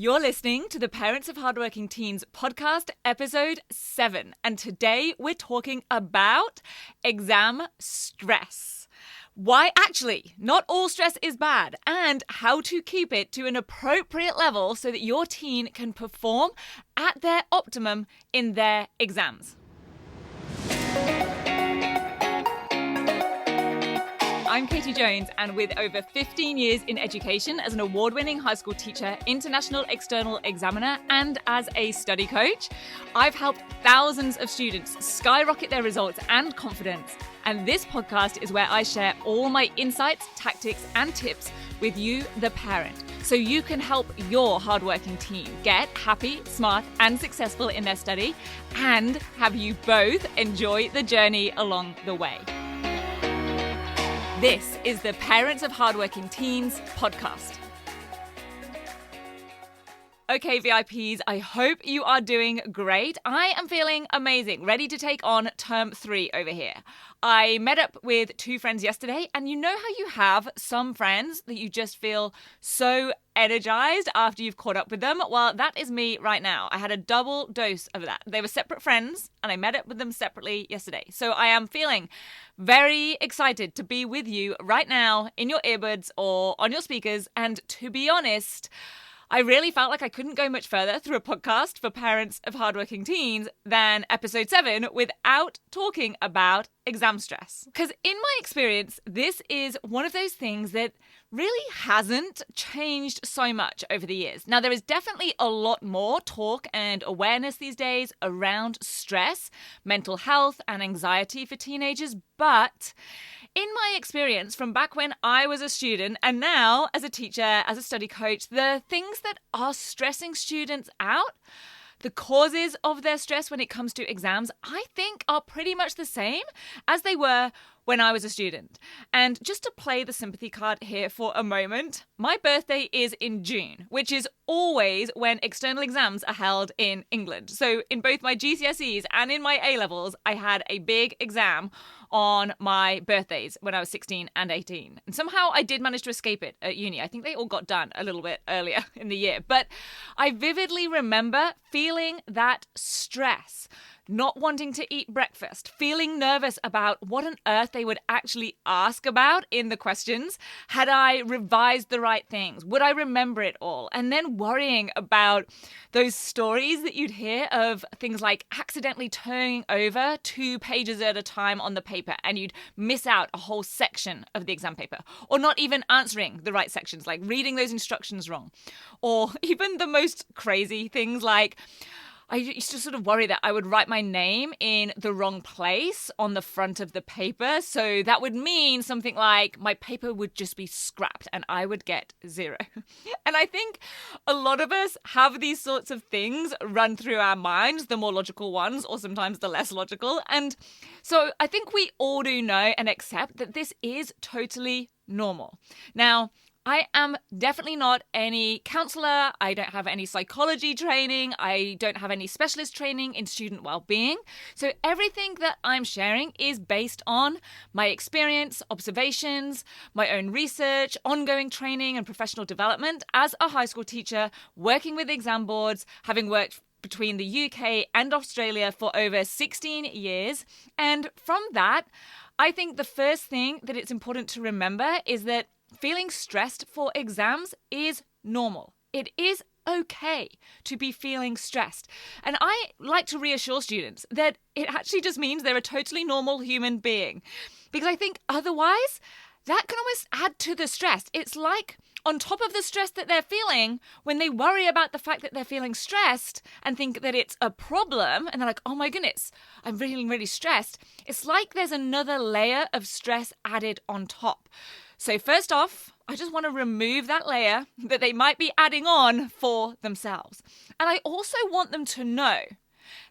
You're listening to the Parents of Hardworking Teens podcast, episode 7. And today we're talking about exam stress. Why actually not all stress is bad, and how to keep it to an appropriate level so that your teen can perform at their optimum in their exams. I'm Katie Jones, and with over 15 years in education as an award-winning high school teacher, international external examiner, and as a study coach, I've helped thousands of students skyrocket their results and confidence. And this podcast is where I share all my insights, tactics, and tips with you, the parent, so you can help your hardworking teen get happy, smart, and successful in their study, and have you both enjoy the journey along the way. This is the Parents of Hardworking Teens podcast. Okay, VIPs, I hope you are doing great. I am feeling amazing, ready to take on term 3 over here. I met up with 2 friends yesterday, and you know how you have some friends that you just feel so energized after you've caught up with them? Well, that is me right now. I had a double dose of that. They were separate friends, and I met up with them separately yesterday. So I am feeling very excited to be with you right now in your earbuds or on your speakers, and to be honest, I really felt like I couldn't go much further through a podcast for parents of hardworking teens than episode 7 without talking about exam stress. Because in my experience, this is one of those things that really hasn't changed so much over the years. Now, there is definitely a lot more talk and awareness these days around stress, mental health, and anxiety for teenagers, but in my experience from back when I was a student and now as a teacher, as a study coach, the things that are stressing students out, the causes of their stress when it comes to exams, I think are pretty much the same as they were when I was a student. And just to play the sympathy card here for a moment, my birthday is in June, which is always when external exams are held in England. So in both my GCSEs and in my A-levels, I had a big exam on my birthdays when I was 16 and 18. And somehow I did manage to escape it at uni. I think they all got done a little bit earlier in the year. But I vividly remember feeling that stress, not wanting to eat breakfast, feeling nervous about what on earth they would actually ask about in the questions. Had I revised the right things? Would I remember it all? And then worrying about those stories that you'd hear of things like accidentally turning over 2 pages at a time on the paper and you'd miss out a whole section of the exam paper, or not even answering the right sections, like reading those instructions wrong, or even the most crazy things like I used to sort of worry that I would write my name in the wrong place on the front of the paper. So that would mean something like my paper would just be scrapped and I would get 0. And I think a lot of us have these sorts of things run through our minds, the more logical ones or sometimes the less logical. And so I think we all do know and accept that this is totally normal. Now, I am definitely not any counselor. I don't have any psychology training. I don't have any specialist training in student well-being. So everything that I'm sharing is based on my experience, observations, my own research, ongoing training and professional development as a high school teacher, working with exam boards, having worked between the UK and Australia for over 16 years. And from that, I think the first thing that it's important to remember is that feeling stressed for exams is normal. It is okay to be feeling stressed. And I like to reassure students that it actually just means they're a totally normal human being. Because I think otherwise, that can almost add to the stress. It's like on top of the stress that they're feeling, when they worry about the fact that they're feeling stressed and think that it's a problem, and they're like, oh my goodness, I'm feeling really stressed. It's like there's another layer of stress added on top. So first off, I just want to remove that layer that they might be adding on for themselves. And I also want them to know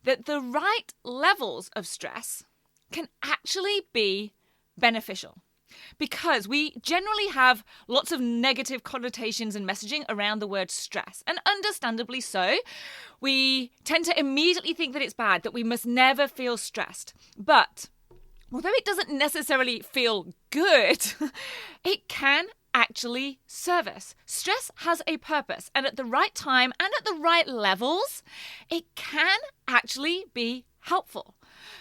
that the right levels of stress can actually be beneficial. Because we generally have lots of negative connotations and messaging around the word stress, and understandably so. We tend to immediately think that it's bad, that we must never feel stressed. But although it doesn't necessarily feel good, it can actually serve us. Stress has a purpose, and at the right time and at the right levels, it can actually be helpful.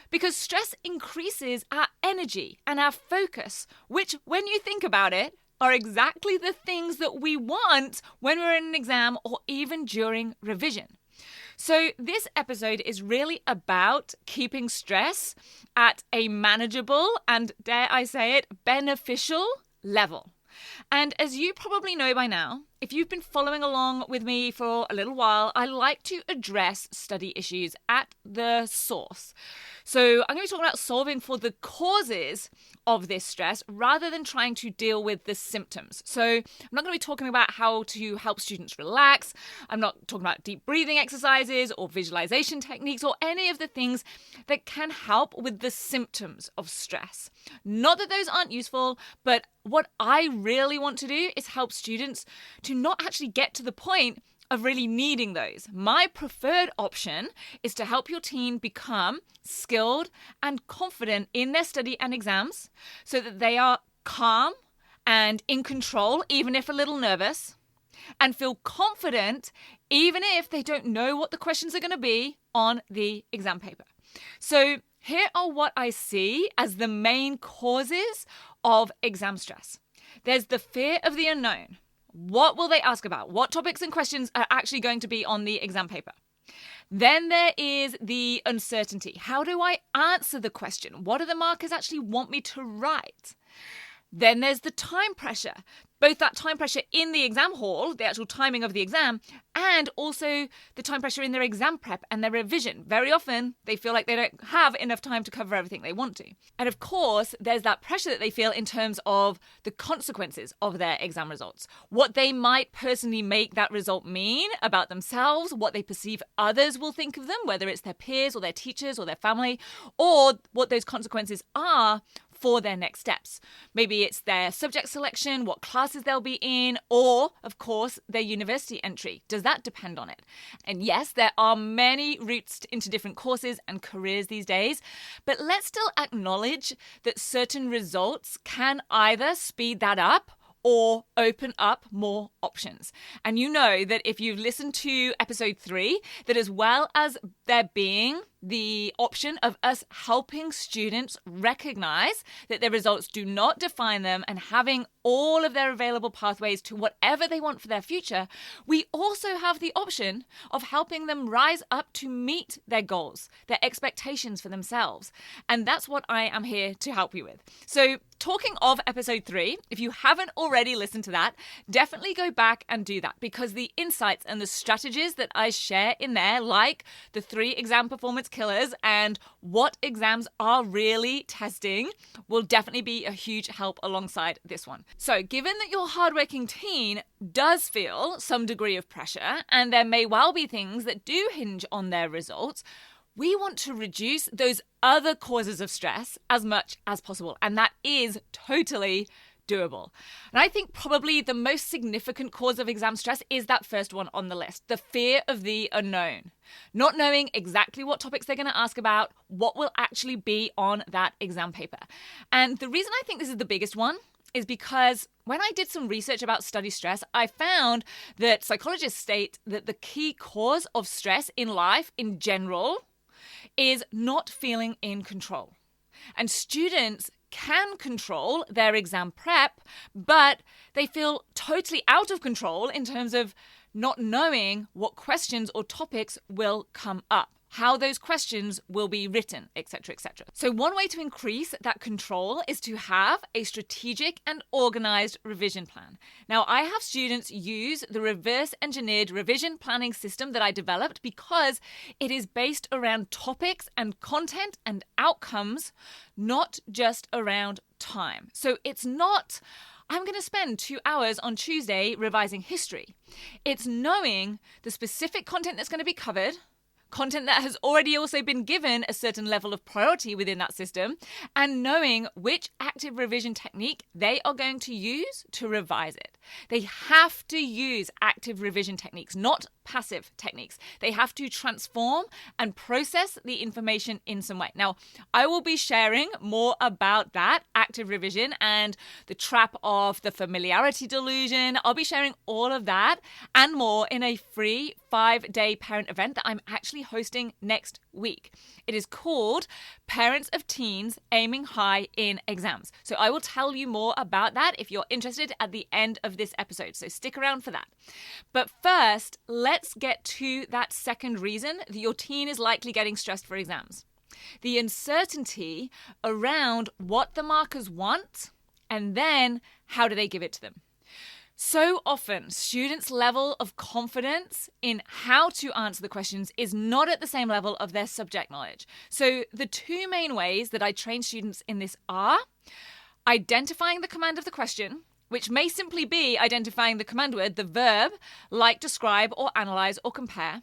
Because stress increases our energy and our focus, which, when you think about it, are exactly the things that we want when we're in an exam or even during revision. So this episode is really about keeping stress at a manageable and, dare I say it, beneficial level. And as you probably know by now, if you've been following along with me for a little while, I like to address study issues at the source. So I'm going to be talking about solving for the causes of this stress rather than trying to deal with the symptoms. So I'm not going to be talking about how to help students relax. I'm not talking about deep breathing exercises or visualization techniques or any of the things that can help with the symptoms of stress. Not that those aren't useful, but what I really want to do is help students to not actually get to the point of really needing those. My preferred option is to help your teen become skilled and confident in their study and exams so that they are calm and in control, even if a little nervous, and feel confident even if they don't know what the questions are going to be on the exam paper. So here are what I see as the main causes of exam stress. There's the fear of the unknown. What will they ask about? What topics and questions are actually going to be on the exam paper? Then there is the uncertainty. How do I answer the question? What do the markers actually want me to write? Then there's the time pressure. Both that time pressure in the exam hall, the actual timing of the exam, and also the time pressure in their exam prep and their revision. Very often, they feel like they don't have enough time to cover everything they want to. And of course, there's that pressure that they feel in terms of the consequences of their exam results. What they might personally make that result mean about themselves, what they perceive others will think of them, whether it's their peers or their teachers or their family, or what those consequences are for their next steps. Maybe it's their subject selection, what classes they'll be in, or, of course, their university entry. Does that depend on it? And yes, there are many routes into different courses and careers these days, but let's still acknowledge that certain results can either speed that up or open up more options. And you know that if you've listened to episode 3, that as well as there being the option of us helping students recognize that their results do not define them and having all of their available pathways to whatever they want for their future, we also have the option of helping them rise up to meet their goals, their expectations for themselves. And that's what I am here to help you with. So talking of episode 3, if you haven't already listened to that, definitely go back and do that, because the insights and the strategies that I share in there, like the 3 exam performance killers and what exams are really testing, will definitely be a huge help alongside this one. So given that your hardworking teen does feel some degree of pressure, and there may well be things that do hinge on their results, we want to reduce those other causes of stress as much as possible. And that is totally doable. And I think probably the most significant cause of exam stress is that first one on the list, the fear of the unknown. Not knowing exactly what topics they're going to ask about, what will actually be on that exam paper. And the reason I think this is the biggest one is because when I did some research about study stress, I found that psychologists state that the key cause of stress in life in general is not feeling in control. And students can control their exam prep, but they feel totally out of control in terms of not knowing what questions or topics will come up, how those questions will be written, etc., etc. So one way to increase that control is to have a strategic and organized revision plan. Now, I have students use the reverse engineered revision planning system that I developed because it is based around topics and content and outcomes, not just around time. So it's not, I'm going to spend 2 hours on Tuesday revising history. It's knowing the specific content that's going to be covered, content that has already also been given a certain level of priority within that system, and knowing which active revision technique they are going to use to revise it. They have to use active revision techniques, not passive techniques. They have to transform and process the information in some way. Now, I will be sharing more about that active revision and the trap of the familiarity delusion. I'll be sharing all of that and more in a free 5-day parent event that I'm actually hosting next week. It is called Parents of Teens Aiming High in Exams. So I will tell you more about that if you're interested at the end of this episode. So stick around for that. But first, let's get to that second reason that your teen is likely getting stressed for exams. The uncertainty around what the markers want and then how do they give it to them. So often, students' level of confidence in how to answer the questions is not at the same level of their subject knowledge. So the two main ways that I train students in this are identifying the command of the question, which may simply be identifying the command word, the verb, like describe or analyze or compare.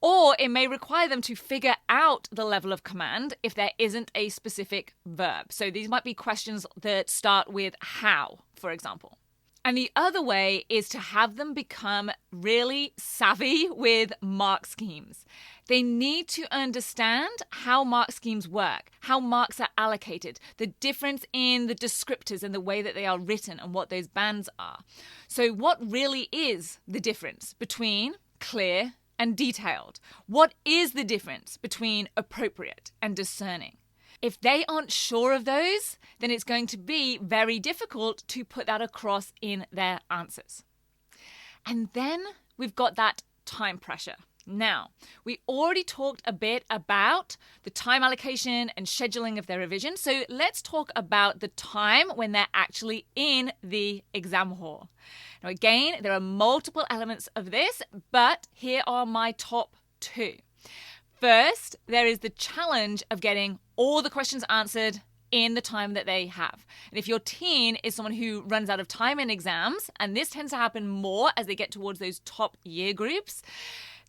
Or it may require them to figure out the level of command if there isn't a specific verb. So these might be questions that start with how, for example. And the other way is to have them become really savvy with mark schemes. They need to understand how mark schemes work, how marks are allocated, the difference in the descriptors and the way that they are written and what those bands are. So what really is the difference between clear and detailed? What is the difference between appropriate and discerning? If they aren't sure of those, then it's going to be very difficult to put that across in their answers. And then we've got that time pressure. Now, we already talked a bit about the time allocation and scheduling of their revision. So let's talk about the time when they're actually in the exam hall. Now, again, there are multiple elements of this, but here are my top 2. First, there is the challenge of getting all the questions answered in the time that they have. And if your teen is someone who runs out of time in exams, and this tends to happen more as they get towards those top year groups,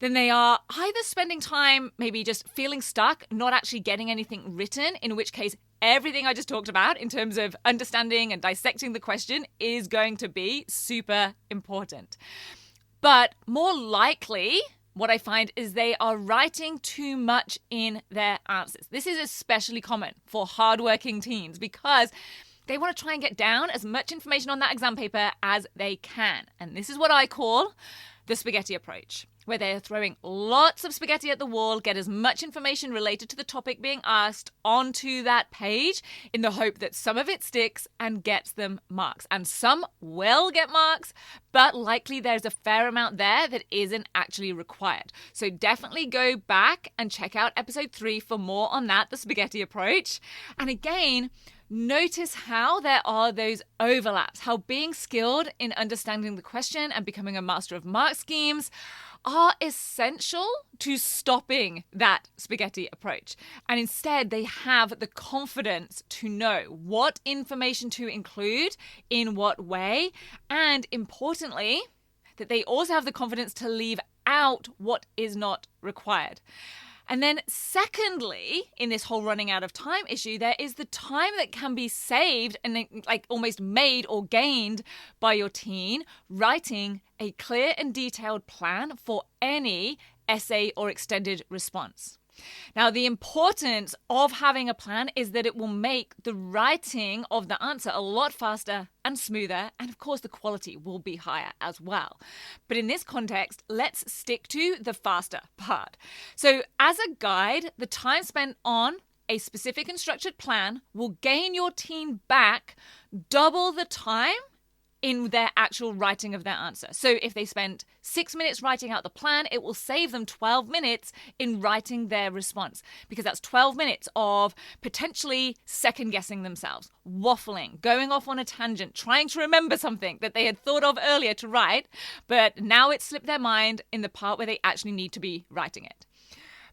then they are either spending time maybe just feeling stuck, not actually getting anything written, in which case everything I just talked about in terms of understanding and dissecting the question is going to be super important. But more likely, what I find is they are writing too much in their answers. This is especially common for hardworking teens because they want to try and get down as much information on that exam paper as they can. And this is what I call the spaghetti approach, where they're throwing lots of spaghetti at the wall, get as much information related to the topic being asked onto that page in the hope that some of it sticks and gets them marks. And some will get marks, but likely there's a fair amount there that isn't actually required. So definitely go back and check out episode 3 for more on that, the spaghetti approach. And again, notice how there are those overlaps, how being skilled in understanding the question and becoming a master of mark schemes are essential to stopping that spaghetti approach. And instead, they have the confidence to know what information to include in what way. And importantly, that they also have the confidence to leave out what is not required. And then secondly, in this whole running out of time issue, there is the time that can be saved and like almost made or gained by your teen writing a clear and detailed plan for any essay or extended response. Now, the importance of having a plan is that it will make the writing of the answer a lot faster and smoother, and of course the quality will be higher as well. But in this context, let's stick to the faster part. So as a guide, the time spent on a specific and structured plan will gain your teen back double the time in their actual writing of their answer. So if they spent 6 minutes writing out the plan, it will save them 12 minutes in writing their response, because that's 12 minutes of potentially second-guessing themselves, waffling, going off on a tangent, trying to remember something that they had thought of earlier to write, but now it slipped their mind in the part where they actually need to be writing it.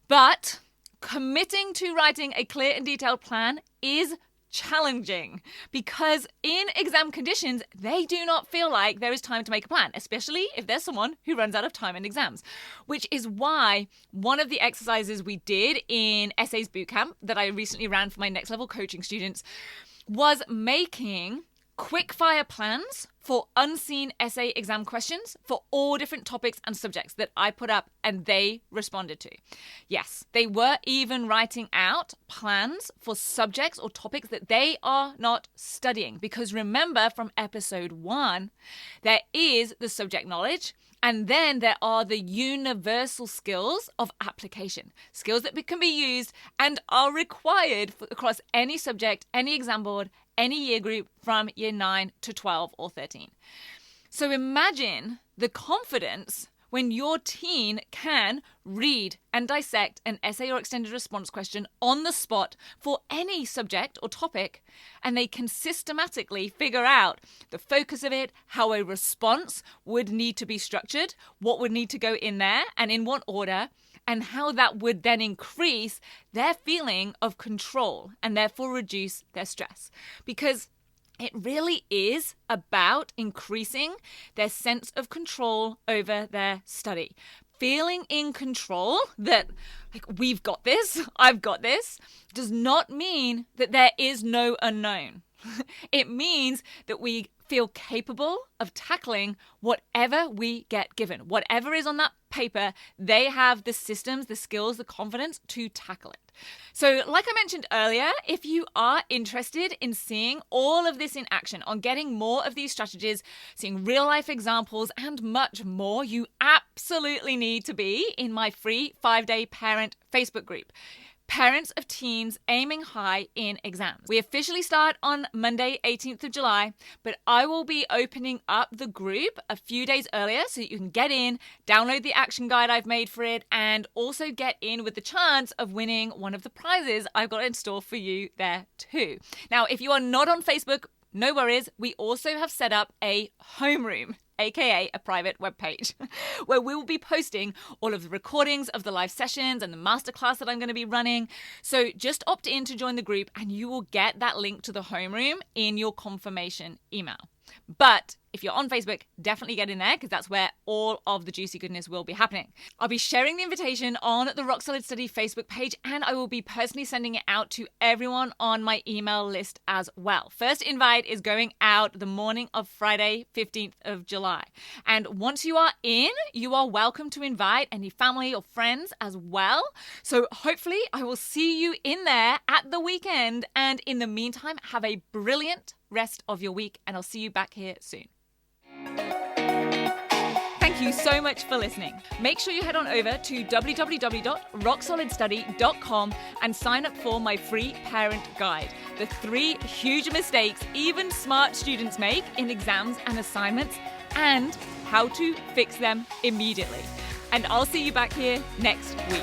But committing to writing a clear and detailed plan is challenging because in exam conditions, they do not feel like there is time to make a plan, especially if there's someone who runs out of time in exams, which is why one of the exercises we did in Essays Bootcamp that I recently ran for my next level coaching students was making quickfire plans for unseen essay exam questions for all different topics and subjects that I put up and they responded to. Yes, they were even writing out plans for subjects or topics that they are not studying. Because remember from episode 1, there is the subject knowledge and then there are the universal skills of application, skills that can be used and are required across any subject, any exam board, any year group from year 9 to 12 or 13. So imagine the confidence when your teen can read and dissect an essay or extended response question on the spot for any subject or topic, and they can systematically figure out the focus of it, how a response would need to be structured, what would need to go in there and in what order, and how that would then increase their feeling of control and therefore reduce their stress. Because it really is about increasing their sense of control over their study. Feeling in control that, like, we've got this, I've got this, does not mean that there is no unknown. It means that we feel capable of tackling whatever we get given. Whatever is on that paper, they have the systems, the skills, the confidence to tackle it. So like I mentioned earlier, if you are interested in seeing all of this in action, on getting more of these strategies, seeing real life examples and much more, you absolutely need to be in my free 5-day parent Facebook group. Parents of teens aiming high in exams. We officially start on Monday, 18th of July, but I will be opening up the group a few days earlier so that you can get in, download the action guide I've made for it, and also get in with the chance of winning one of the prizes I've got in store for you there too. Now, if you are not on Facebook, no worries. We also have set up a homeroom, aka a private webpage, where we will be posting all of the recordings of the live sessions and the masterclass that I'm going to be running. So just opt in to join the group and you will get that link to the homeroom in your confirmation email. But if you're on Facebook, definitely get in there because that's where all of the juicy goodness will be happening. I'll be sharing the invitation on the Rock Solid Study Facebook page, and I will be personally sending it out to everyone on my email list as well. First invite is going out the morning of Friday, 15th of July. And once you are in, you are welcome to invite any family or friends as well. So hopefully I will see you in there at the weekend. And in the meantime, have a brilliant rest of your week, and I'll see you back here soon. Thank you so much for listening. Make sure you head on over to www.rocksolidstudy.com and sign up for my free parent guide. The 3 huge mistakes even smart students make in exams and assignments and how to fix them immediately. And I'll see you back here next week.